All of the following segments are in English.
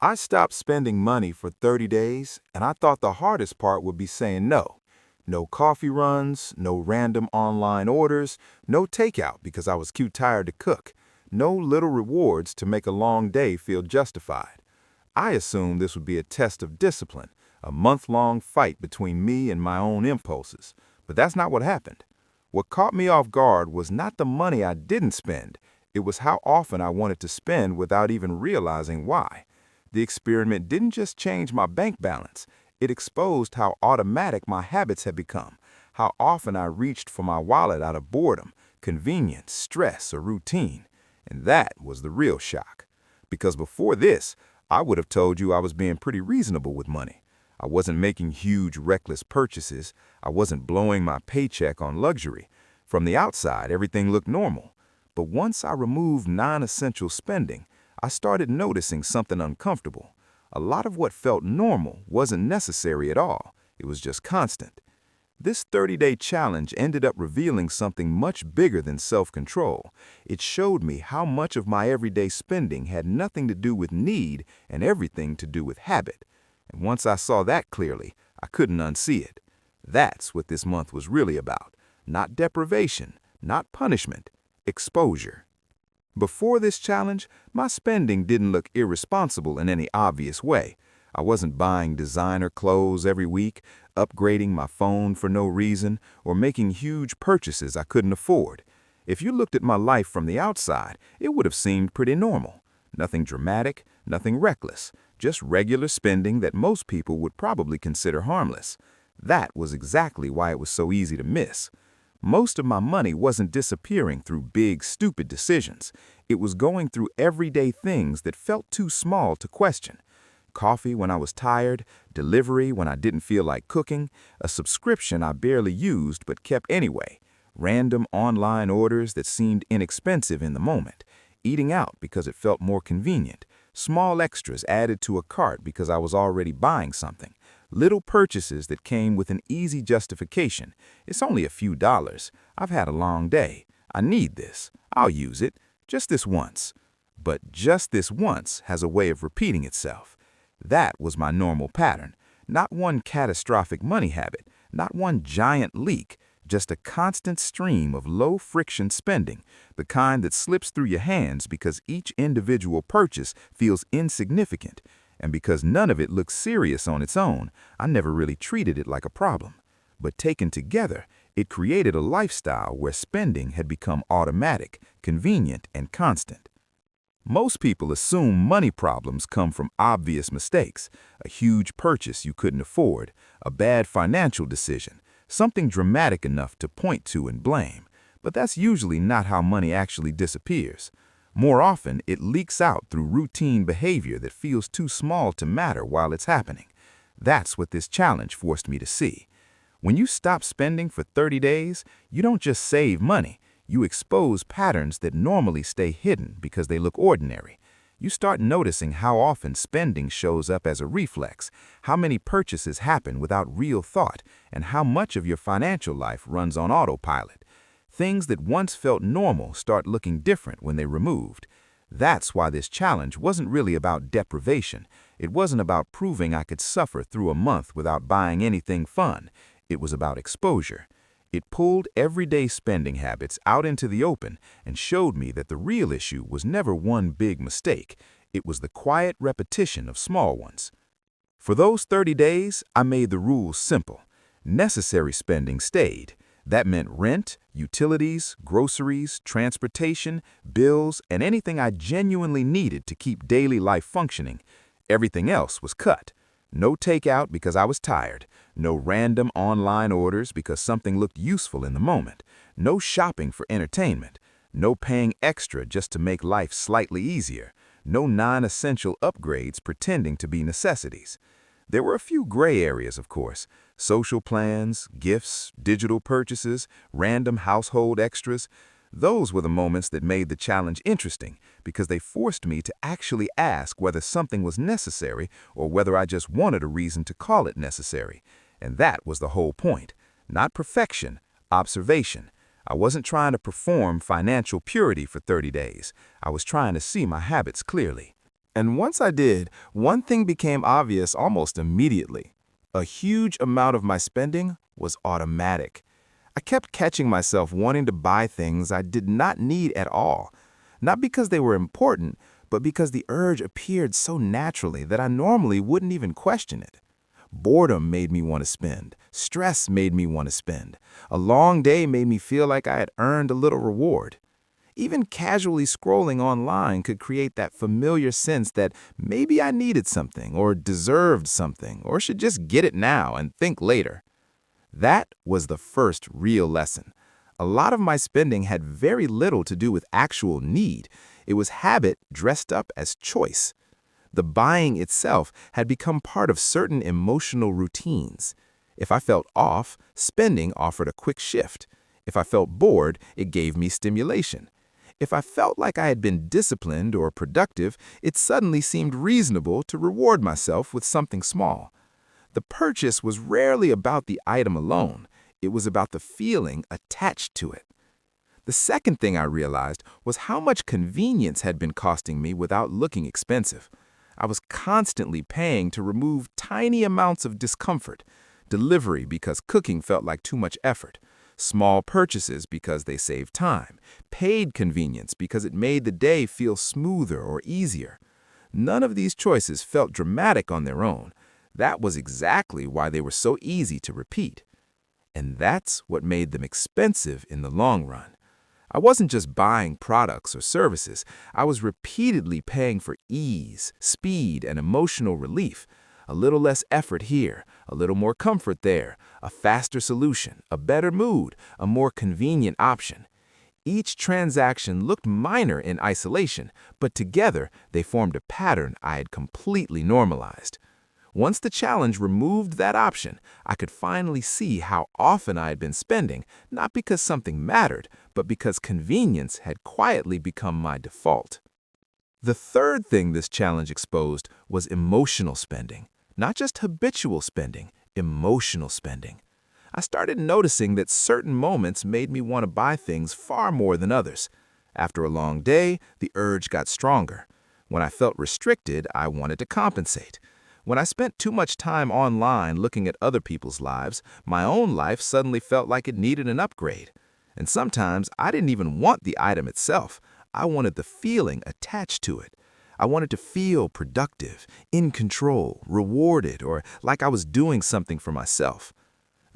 I stopped spending money for 30 days, and I thought the hardest part would be saying no. No coffee runs, no random online orders, no takeout because I was too tired to cook, no little rewards to make a long day feel justified. I assumed this would be a test of discipline, a month-long fight between me and my own impulses. But that's not what happened. What caught me off guard was not the money I didn't spend, it was how often I wanted to spend without even realizing why. The experiment didn't just change my bank balance, it exposed how automatic my habits had become, how often I reached for my wallet out of boredom, convenience, stress, or routine. And that was the real shock. Because before this, I would have told you I was being pretty reasonable with money. I wasn't making huge, reckless purchases. I wasn't blowing my paycheck on luxury. From the outside, everything looked normal. But once I removed non-essential spending, I started noticing something uncomfortable. A lot of what felt normal wasn't necessary at all. It was just constant. This 30-day challenge ended up revealing something much bigger than self-control. It showed me how much of my everyday spending had nothing to do with need and everything to do with habit. And once I saw that clearly, I couldn't unsee it. That's what this month was really about. Not deprivation, not punishment, exposure. Before this challenge, my spending didn't look irresponsible in any obvious way. I wasn't buying designer clothes every week, upgrading my phone for no reason, or making huge purchases I couldn't afford. If you looked at my life from the outside, it would have seemed pretty normal. Nothing dramatic, nothing reckless, just regular spending that most people would probably consider harmless. That was exactly why it was so easy to miss. Most of my money wasn't disappearing through big, stupid decisions. It was going through everyday things that felt too small to question. Coffee when I was tired, delivery when I didn't feel like cooking, a subscription I barely used but kept anyway, random online orders that seemed inexpensive in the moment, eating out because it felt more convenient, small extras added to a cart because I was already buying something, little purchases that came with an easy justification. It's only a few dollars. I've had a long day. I need this. I'll use it. Just this once. But just this once has a way of repeating itself. That was my normal pattern. Not one catastrophic money habit, not one giant leak, just a constant stream of low-friction spending, the kind that slips through your hands because each individual purchase feels insignificant. And because none of it looks serious on its own, I never really treated it like a problem. But taken together, it created a lifestyle where spending had become automatic, convenient, and constant. Most people assume money problems come from obvious mistakes, a huge purchase you couldn't afford, a bad financial decision, something dramatic enough to point to and blame. But that's usually not how money actually disappears. More often, it leaks out through routine behavior that feels too small to matter while it's happening. That's what this challenge forced me to see. When you stop spending for 30 days, you don't just save money. You expose patterns that normally stay hidden because they look ordinary. You start noticing how often spending shows up as a reflex, how many purchases happen without real thought, and how much of your financial life runs on autopilot. Things that once felt normal start looking different when they're removed. That's why this challenge wasn't really about deprivation. It wasn't about proving I could suffer through a month without buying anything fun. It was about exposure. It pulled everyday spending habits out into the open and showed me that the real issue was never one big mistake. It was the quiet repetition of small ones. For those 30 days, I made the rules simple. Necessary spending stayed. That meant rent, utilities, groceries, transportation, bills, and anything I genuinely needed to keep daily life functioning. Everything else was cut. No takeout because I was tired. No random online orders because something looked useful in the moment. No shopping for entertainment. No paying extra just to make life slightly easier. No non-essential upgrades pretending to be necessities. There were a few gray areas, of course. Social plans, gifts, digital purchases, random household extras. Those were the moments that made the challenge interesting because they forced me to actually ask whether something was necessary or whether I just wanted a reason to call it necessary. And that was the whole point. Not perfection, observation. I wasn't trying to perform financial purity for 30 days. I was trying to see my habits clearly. And once I did, one thing became obvious almost immediately. A huge amount of my spending was automatic. I kept catching myself wanting to buy things I did not need at all, not because they were important, but because the urge appeared so naturally that I normally wouldn't even question it. Boredom made me want to spend. Stress made me want to spend. A long day made me feel like I had earned a little reward. Even casually scrolling online could create that familiar sense that maybe I needed something or deserved something or should just get it now and think later. That was the first real lesson. A lot of my spending had very little to do with actual need. It was habit dressed up as choice. The buying itself had become part of certain emotional routines. If I felt off, spending offered a quick shift. If I felt bored, it gave me stimulation. If I felt like I had been disciplined or productive, it suddenly seemed reasonable to reward myself with something small. The purchase was rarely about the item alone. It was about the feeling attached to it. The second thing I realized was how much convenience had been costing me without looking expensive. I was constantly paying to remove tiny amounts of discomfort. Delivery because cooking felt like too much effort. Small purchases because they saved time. Paid convenience because it made the day feel smoother or easier. None of these choices felt dramatic on their own. That was exactly why they were so easy to repeat. And that's what made them expensive in the long run. I wasn't just buying products or services. I was repeatedly paying for ease, speed, and emotional relief. A little less effort here, a little more comfort there, a faster solution, a better mood, a more convenient option. Each transaction looked minor in isolation, but together they formed a pattern I had completely normalized. Once the challenge removed that option, I could finally see how often I had been spending, not because something mattered, but because convenience had quietly become my default. The third thing this challenge exposed was emotional spending. Not just habitual spending, emotional spending. I started noticing that certain moments made me want to buy things far more than others. After a long day, the urge got stronger. When I felt restricted, I wanted to compensate. When I spent too much time online looking at other people's lives, my own life suddenly felt like it needed an upgrade. And sometimes I didn't even want the item itself. I wanted the feeling attached to it. I wanted to feel productive, in control, rewarded, or like I was doing something for myself.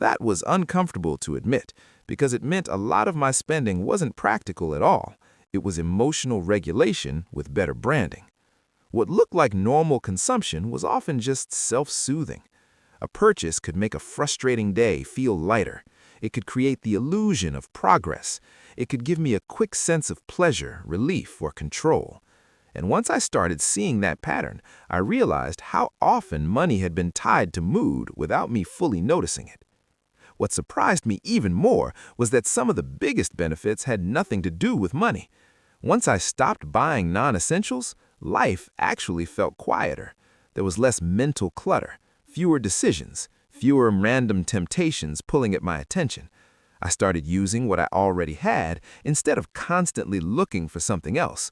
That was uncomfortable to admit, because it meant a lot of my spending wasn't practical at all. It was emotional regulation with better branding. What looked like normal consumption was often just self-soothing. A purchase could make a frustrating day feel lighter. It could create the illusion of progress. It could give me a quick sense of pleasure, relief, or control. And once I started seeing that pattern, I realized how often money had been tied to mood without me fully noticing it. What surprised me even more was that some of the biggest benefits had nothing to do with money. Once I stopped buying non-essentials, life actually felt quieter. There was less mental clutter, fewer decisions, fewer random temptations pulling at my attention. I started using what I already had instead of constantly looking for something else.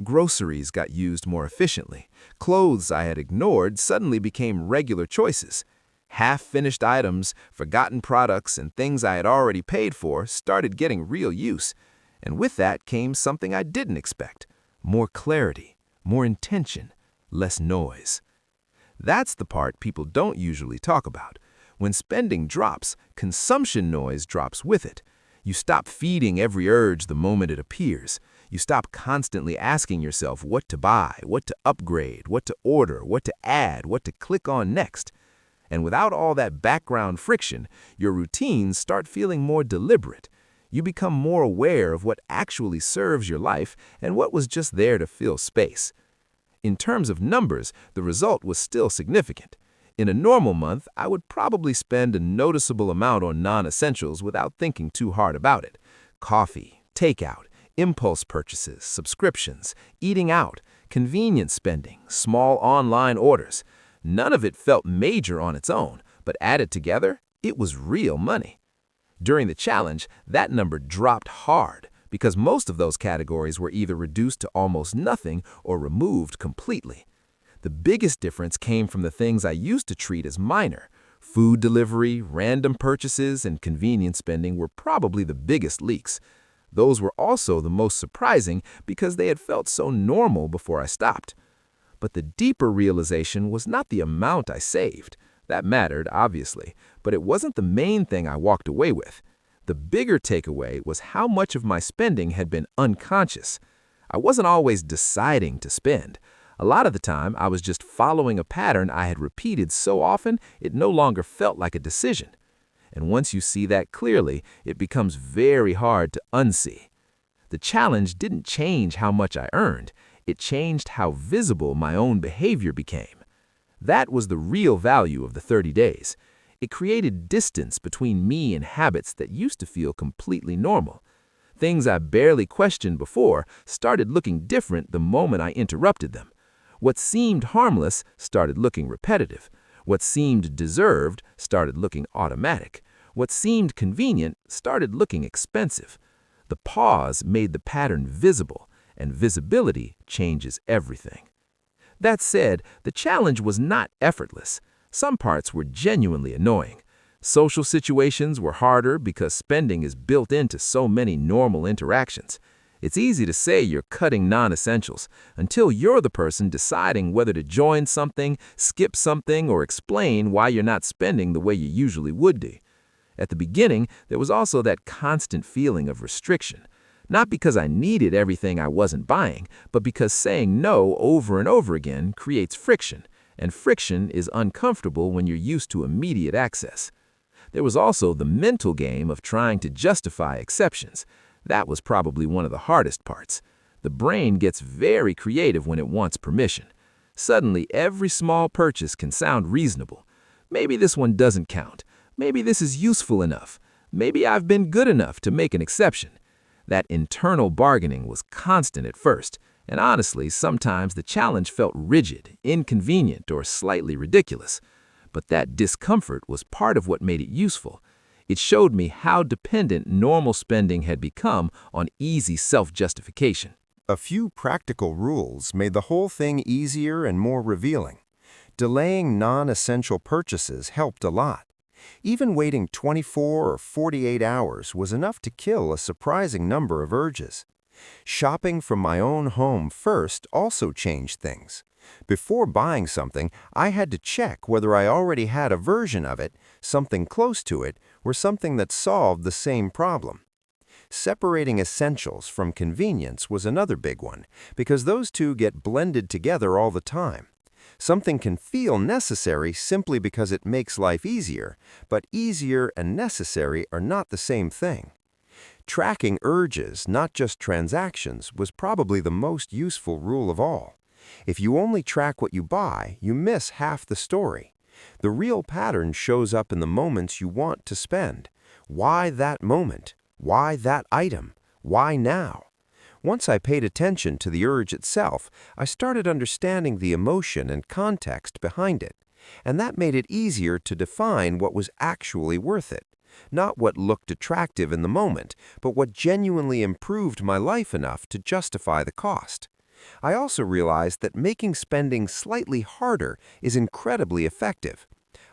Groceries got used more efficiently. Clothes I had ignored suddenly became regular choices. Half-finished items, forgotten products, and things I had already paid for started getting real use. And with that came something I didn't expect: more clarity, more intention, less noise. That's the part people don't usually talk about. When spending drops, consumption noise drops with it. You stop feeding every urge the moment it appears. You stop constantly asking yourself what to buy, what to upgrade, what to order, what to add, what to click on next. And without all that background friction, your routines start feeling more deliberate. You become more aware of what actually serves your life and what was just there to fill space. In terms of numbers, the result was still significant. In a normal month, I would probably spend a noticeable amount on non-essentials without thinking too hard about it. Coffee, takeout, impulse purchases, subscriptions, eating out, convenience spending, small online orders. None of it felt major on its own, but added together, it was real money. During the challenge, that number dropped hard. because most of those categories were either reduced to almost nothing or removed completely. The biggest difference came from the things I used to treat as minor. Food delivery, random purchases, and convenience spending were probably the biggest leaks. Those were also the most surprising because they had felt so normal before I stopped. But the deeper realization was not the amount I saved. That mattered, obviously, but it wasn't the main thing I walked away with. The bigger takeaway was how much of my spending had been unconscious. I wasn't always deciding to spend. A lot of the time, I was just following a pattern I had repeated so often it no longer felt like a decision. And once you see that clearly, it becomes very hard to unsee. The challenge didn't change how much I earned. It changed how visible my own behavior became. That was the real value of the 30 days. It created distance between me and habits that used to feel completely normal. Things I barely questioned before started looking different the moment I interrupted them. What seemed harmless started looking repetitive. What seemed deserved started looking automatic. What seemed convenient started looking expensive. The pause made the pattern visible, and visibility changes everything. That said, the challenge was not effortless. Some parts were genuinely annoying. Social situations were harder because spending is built into so many normal interactions. It's easy to say you're cutting non-essentials until you're the person deciding whether to join something, skip something, or explain why you're not spending the way you usually would do. At the beginning, there was also that constant feeling of restriction. Not because I needed everything I wasn't buying, but because saying no over and over again creates friction, and friction is uncomfortable when you're used to immediate access. There was also the mental game of trying to justify exceptions. That was probably one of the hardest parts. The brain gets very creative when it wants permission. Suddenly, every small purchase can sound reasonable. Maybe this one doesn't count. Maybe this is useful enough. Maybe I've been good enough to make an exception. That internal bargaining was constant at first, and honestly, sometimes the challenge felt rigid, inconvenient, or slightly ridiculous. But that discomfort was part of what made it useful. It showed me how dependent normal spending had become on easy self-justification. A few practical rules made the whole thing easier and more revealing. Delaying non-essential purchases helped a lot. Even waiting 24 or 48 hours was enough to kill a surprising number of urges. Shopping from my own home first also changed things. Before buying something, I had to check whether I already had a version of it, something close to it, or something that solved the same problem. Separating essentials from convenience was another big one, because those two get blended together all the time. Something can feel necessary simply because it makes life easier, but easier and necessary are not the same thing. Tracking urges, not just transactions, was probably the most useful rule of all. If you only track what you buy, you miss half the story. The real pattern shows up in the moments you want to spend. Why that moment? Why that item? Why now? Once I paid attention to the urge itself, I started understanding the emotion and context behind it, and that made it easier to define what was actually worth it. Not what looked attractive in the moment, but what genuinely improved my life enough to justify the cost. I also realized that making spending slightly harder is incredibly effective.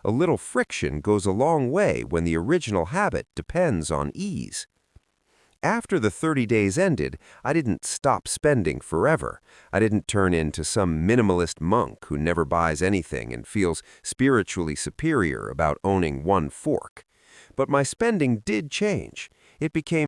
A little friction goes a long way when the original habit depends on ease. After the 30 days ended, I didn't stop spending forever. I didn't turn into some minimalist monk who never buys anything and feels spiritually superior about owning one fork. But my spending did change. It became